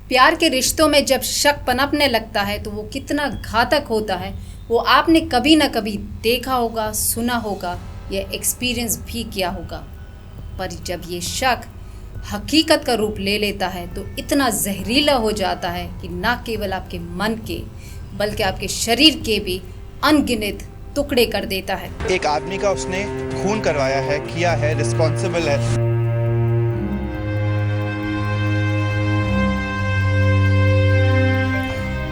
प्यार के रिश्तों में जब शक पनपने लगता है तो वो कितना घातक होता है वो आपने कभी ना कभी देखा होगा, सुना होगा या एक्सपीरियंस भी किया होगा। पर जब ये शक हकीकत का रूप ले लेता है तो इतना जहरीला हो जाता है कि ना केवल आपके मन के बल्कि आपके शरीर के भी अनगिनत टुकड़े कर देता है। एक आदमी का उसने खून करवाया है, किया है, रिस्पॉन्सिबल है।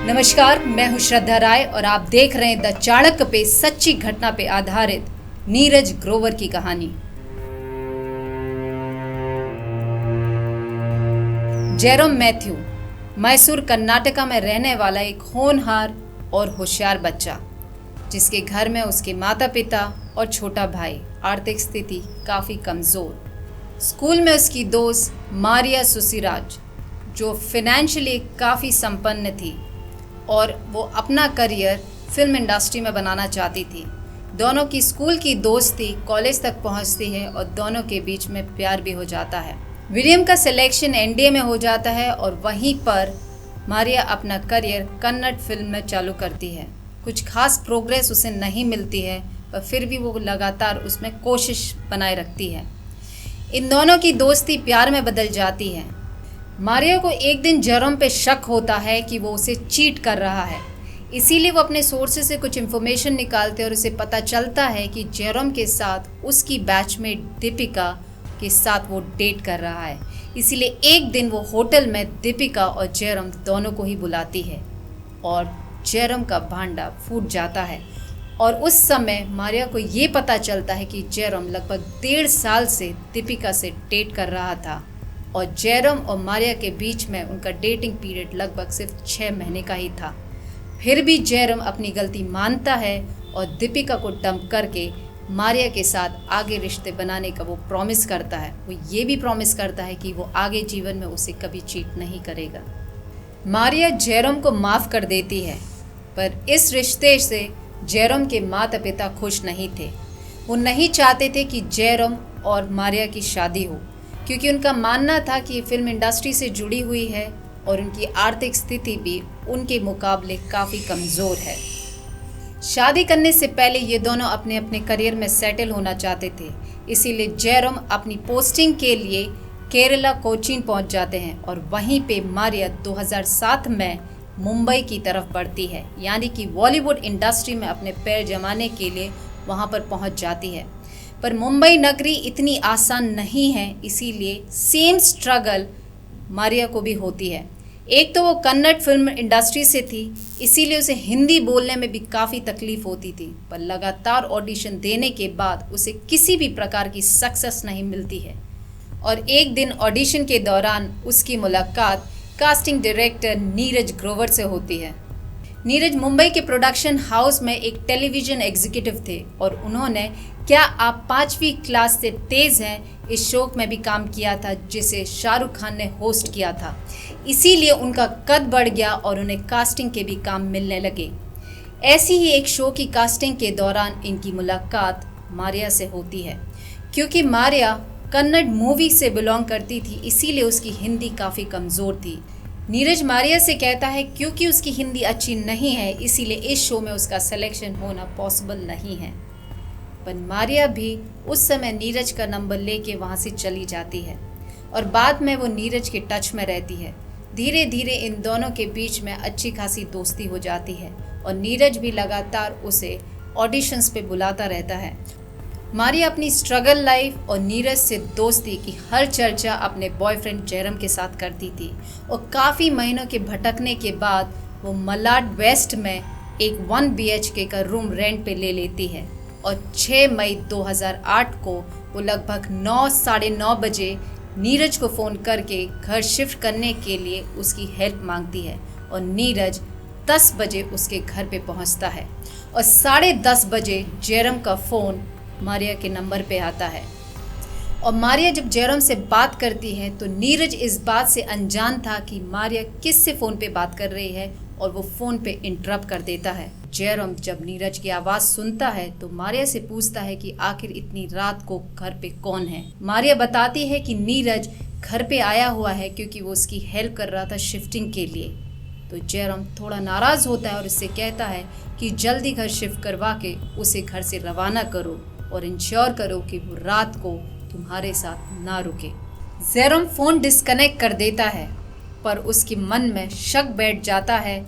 नमस्कार, मैं हूं श्रद्धा राय और आप देख रहे हैं द चाणक्य पे सच्ची घटना पे आधारित नीरज ग्रोवर की कहानी। जेरोम मैथ्यू मैसूर कर्नाटका में रहने वाला एक होनहार और होशियार बच्चा, जिसके घर में उसके माता पिता और छोटा भाई आर्थिक स्थिति काफ़ी कमज़ोर। स्कूल में उसकी दोस्त मारिया सुसीराज, जो फाइनेंशियली काफ़ी संपन्न थी और वो अपना करियर फिल्म इंडस्ट्री में बनाना चाहती थी। दोनों की स्कूल की दोस्ती कॉलेज तक पहुंचती है और दोनों के बीच में प्यार भी हो जाता है। विलियम का सिलेक्शन एनडीए में हो जाता है और वहीं पर मारिया अपना करियर कन्नड़ फिल्म में चालू करती है। कुछ खास प्रोग्रेस उसे नहीं मिलती है, पर फिर भी वो लगातार उसमें कोशिश बनाए रखती है। इन दोनों की दोस्ती प्यार में बदल जाती है। मारिया को एक दिन जेरोम पे शक होता है कि वो उसे चीट कर रहा है, इसीलिए वो अपने सोर्सेज से कुछ इन्फॉर्मेशन निकालते हैं और उसे पता चलता है कि जेरोम के साथ उसकी बैचमेट दीपिका के साथ वो डेट कर रहा है। इसीलिए एक दिन वो होटल में दीपिका और जेरोम दोनों को ही बुलाती है और जेरोम का भांडा फूट जाता है। और उस समय मारिया को ये पता चलता है कि जेरोम लगभग 1.5 साल से दीपिका से डेट कर रहा था और जेरोम और मारिया के बीच में उनका डेटिंग पीरियड लगभग सिर्फ 6 महीने का ही था। फिर भी जेरोम अपनी गलती मानता है और दीपिका को डंप करके मारिया के साथ आगे रिश्ते बनाने का वो प्रॉमिस करता है। वो ये भी प्रॉमिस करता है कि वो आगे जीवन में उसे कभी चीट नहीं करेगा। मारिया जेरोम को माफ़ कर देती है, पर इस रिश्ते से जेरोम के माता पिता खुश नहीं थे। वो नहीं चाहते थे कि जेरोम और मारिया की शादी हो, क्योंकि उनका मानना था कि फिल्म इंडस्ट्री से जुड़ी हुई है और उनकी आर्थिक स्थिति भी उनके मुकाबले काफ़ी कमज़ोर है। शादी करने से पहले ये दोनों अपने अपने करियर में सेटल होना चाहते थे, इसीलिए जेरोम अपनी पोस्टिंग के लिए केरला कोचीन पहुंच जाते हैं और वहीं पे मारिया 2007 में मुंबई की तरफ बढ़ती है, यानी कि बॉलीवुड इंडस्ट्री में अपने पैर जमाने के लिए वहां पर पहुंच जाती है। पर मुंबई नगरी इतनी आसान नहीं है, इसीलिए सेम स्ट्रगल मारिया को भी होती है। एक तो वो कन्नड़ फिल्म इंडस्ट्री से थी, इसीलिए उसे हिंदी बोलने में भी काफ़ी तकलीफ होती थी। पर लगातार ऑडिशन देने के बाद उसे किसी भी प्रकार की सक्सेस नहीं मिलती है और एक दिन ऑडिशन के दौरान उसकी मुलाकात कास्टिंग डायरेक्टर नीरज ग्रोवर से होती है। नीरज मुंबई के प्रोडक्शन हाउस में एक टेलीविज़न एग्जीक्यूटिव थे और उन्होंने क्या आप 5वीं क्लास से तेज़ हैं इस शो में भी काम किया था, जिसे शाहरुख खान ने होस्ट किया था। इसीलिए उनका कद बढ़ गया और उन्हें कास्टिंग के भी काम मिलने लगे। ऐसी ही एक शो की कास्टिंग के दौरान इनकी मुलाकात मारिया से होती है। क्योंकि मारिया कन्नड़ मूवी से बिलोंग करती थी, इसीलिए उसकी हिंदी काफ़ी कमज़ोर थी। नीरज मारिया से कहता है क्योंकि उसकी हिंदी अच्छी नहीं है, इसीलिए इस शो में उसका सिलेक्शन होना पॉसिबल नहीं है। पर मारिया भी उस समय नीरज का नंबर लेके वहाँ से चली जाती है और बाद में वो नीरज के टच में रहती है। धीरे धीरे इन दोनों के बीच में अच्छी खासी दोस्ती हो जाती है और नीरज भी लगातार उसे ऑडिशंस पे बुलाता रहता है। मारिया अपनी स्ट्रगल लाइफ और नीरज से दोस्ती की हर चर्चा अपने बॉयफ्रेंड जेरोम के साथ करती थी और काफ़ी महीनों के भटकने के बाद वो मलाड वेस्ट में एक 1 BHK का रूम रेंट पे ले लेती है और 6 मई 2008 को वो लगभग 9 साढ़े 9 बजे नीरज को फ़ोन करके घर शिफ्ट करने के लिए उसकी हेल्प मांगती है और नीरज 10 बजे उसके घर पे पहुंचता है और 10:30 बजे जेरोम का फ़ोन मारिया के नंबर पे आता है और मारिया जब जेरोम से बात करती है तो नीरज इस बात से अनजान था कि मारिया किससे फ़ोन पे बात कर रही है और वो फ़ोन पे इंटरप्ट कर देता है। जेरोम जब नीरज की आवाज़ सुनता है तो मारिया से पूछता है कि आखिर इतनी रात को घर पे कौन है। मारिया बताती है कि नीरज घर पे आया हुआ है क्योंकि वो उसकी हेल्प कर रहा था शिफ्टिंग के लिए। तो जेरोम थोड़ा नाराज़ होता है और उससे कहता है कि जल्दी घर शिफ्ट करवा के उसे घर से रवाना करो और इंश्योर करो कि वो रात को तुम्हारे साथ ना रुके। जेरोम फ़ोन डिस्कनेक्ट कर देता है पर उसके मन में शक बैठ जाता है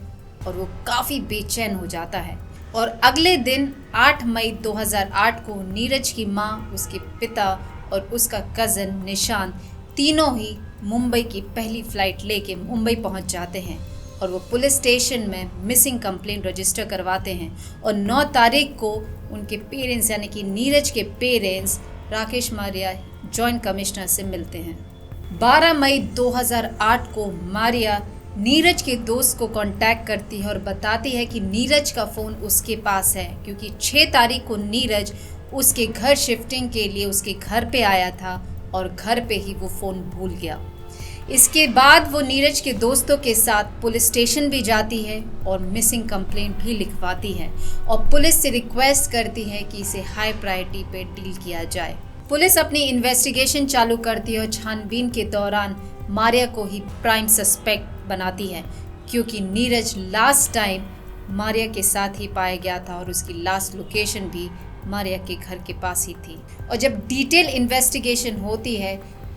और वो काफ़ी बेचैन हो जाता है। और अगले दिन 8 मई 2008 को नीरज की माँ, उसके पिता और उसका कज़न निशान तीनों ही मुंबई की पहली फ़्लाइट लेके मुंबई पहुंच जाते हैं और वो पुलिस स्टेशन में मिसिंग कंप्लेंट रजिस्टर करवाते हैं। और 9 तारीख को उनके पेरेंट्स यानी कि नीरज के parents Rakesh Maria joint commissioner से मिलते हैं। 12 मई 2008 को मारिया नीरज के दोस्त को कांटेक्ट करती है और बताती है कि नीरज का फ़ोन उसके पास है क्योंकि 6 तारीख को नीरज उसके घर शिफ्टिंग के लिए उसके घर पे आया था और घर पे ही वो फ़ोन भूल गया। इसके बाद वो नीरज के दोस्तों के साथ पुलिस स्टेशन भी जाती है और मिसिंग कंप्लेंट भी लिखवाती है और पुलिस से रिक्वेस्ट करती है कि इसे हाई प्रायोरिटी पे डील किया जाए। पुलिस अपनी इन्वेस्टिगेशन चालू करती है और छानबीन के दौरान मारिया को ही प्राइम सस्पेक्ट बनाती है क्योंकि नीरज लास्ट टाइम मारिया के साथ ही पाया गया था और उसकी लास्ट लोकेशन भी मारिया के घर के पास ही थी। और जब डिटेल इन्वेस्टिगेशन होती है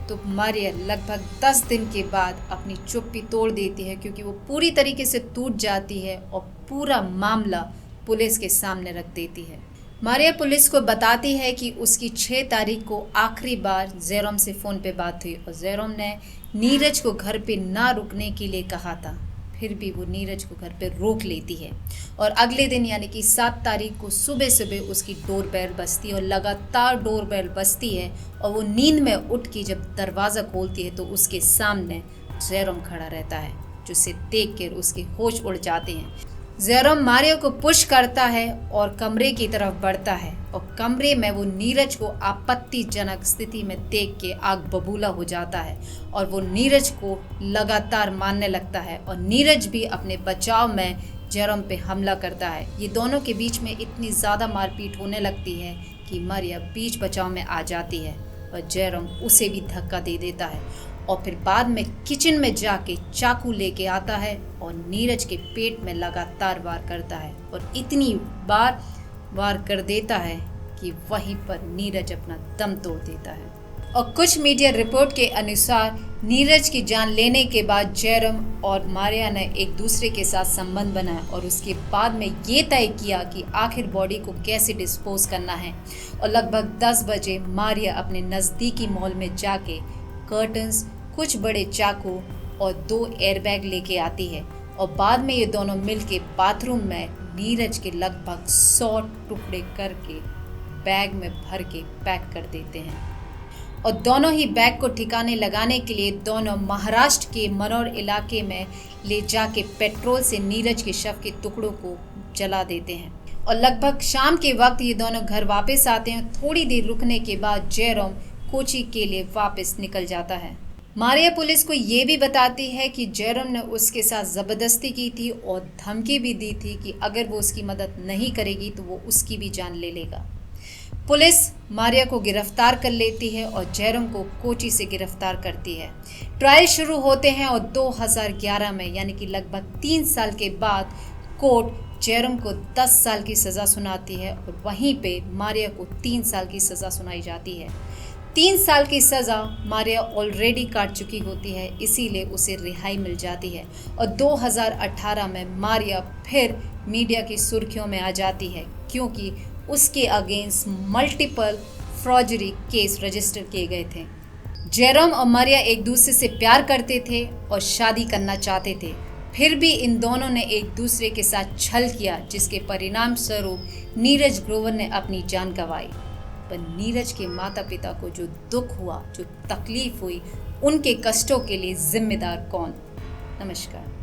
तो मारिया लगभग 10 दिन के बाद अपनी चुप्पी तोड़ देती है क्योंकि वो पूरी तरीके से टूट जाती है और पूरा मामला पुलिस के सामने रख देती है। मारिया पुलिस को बताती है कि उसकी 6 तारीख को आखिरी बार जेरोम से फ़ोन पे बात हुई और जेरोम ने नीरज को घर पे ना रुकने के लिए कहा था, फिर भी वो नीरज को घर पे रोक लेती है। और अगले दिन यानी कि 7 तारीख को सुबह सुबह उसकी डोरबेल बजती है और लगातार डोरबेल बजती है और वो नींद में उठ के जब दरवाज़ा खोलती है तो उसके सामने जेरोम खड़ा रहता है, जो उसे देख कर उसके होश उड़ जाते हैं। जेरोम मारिया को पुश करता है और कमरे की तरफ बढ़ता है और कमरे में वो नीरज को आपत्तिजनक स्थिति में देख के आग बबूला हो जाता है और वो नीरज को लगातार मारने लगता है और नीरज भी अपने बचाव में जेरोम पे हमला करता है। ये दोनों के बीच में इतनी ज़्यादा मारपीट होने लगती है कि मारिया बीच बचाव में आ जाती है और जेरोम उसे भी धक्का दे देता है और फिर बाद में किचन में जाके चाकू लेके आता है और नीरज के पेट में लगातार वार करता है और इतनी बार वार कर देता है कि वहीं पर नीरज अपना दम तोड़ देता है। और कुछ मीडिया रिपोर्ट के अनुसार नीरज की जान लेने के बाद जेरोम और मारिया ने एक दूसरे के साथ संबंध बनाया और उसके बाद में ये तय किया कि आखिर बॉडी को कैसे डिस्पोज करना है। और लगभग 10 बजे मारिया अपने नज़दीकी मॉल में जाके कर्टन्स, कुछ बड़े चाकू और 2 एयरबैग लेके आती है और बाद में ये दोनों मिलके बाथरूम में नीरज के लगभग 100 टुकड़े करके बैग में भर के पैक कर देते हैं। और दोनों ही बैग को ठिकाने लगाने के लिए दोनों महाराष्ट्र के मनोर इलाके में ले जाके पेट्रोल से नीरज के शव के टुकड़ों को जला देते हैं। और लगभग शाम के वक्त ये दोनों घर वापस आते हैं। थोड़ी देर रुकने के बाद जेरोम कोची के लिए वापस निकल जाता है। मारिया पुलिस को ये भी बताती है कि जेरोम ने उसके साथ ज़बरदस्ती की थी और धमकी भी दी थी कि अगर वो उसकी मदद नहीं करेगी तो वो उसकी भी जान ले लेगा। पुलिस मारिया को गिरफ्तार कर लेती है और जेरोम को कोची से गिरफ्तार करती है। ट्रायल शुरू होते हैं और 2011 में यानी कि लगभग 3 साल के बाद कोर्ट जेरोम को 10 साल की सज़ा सुनाती है और वहीं पे मारिया को 3 साल की सज़ा सुनाई जाती है। 3 साल की सज़ा मारिया ऑलरेडी काट चुकी होती है, इसीलिए उसे रिहाई मिल जाती है और 2018 में मारिया फिर मीडिया की सुर्खियों में आ जाती है क्योंकि उसके अगेंस्ट मल्टीपल फ्रॉडरी केस रजिस्टर किए गए थे। जेरोम और मारिया एक दूसरे से प्यार करते थे और शादी करना चाहते थे, फिर भी इन दोनों ने एक दूसरे के साथ छल किया जिसके परिणाम स्वरूप नीरज ग्रोवर ने अपनी जान गंवाई। पर नीरज के माता पिता को जो दुख हुआ, जो तकलीफ हुई, उनके कष्टों के लिए जिम्मेदार कौन? नमस्कार।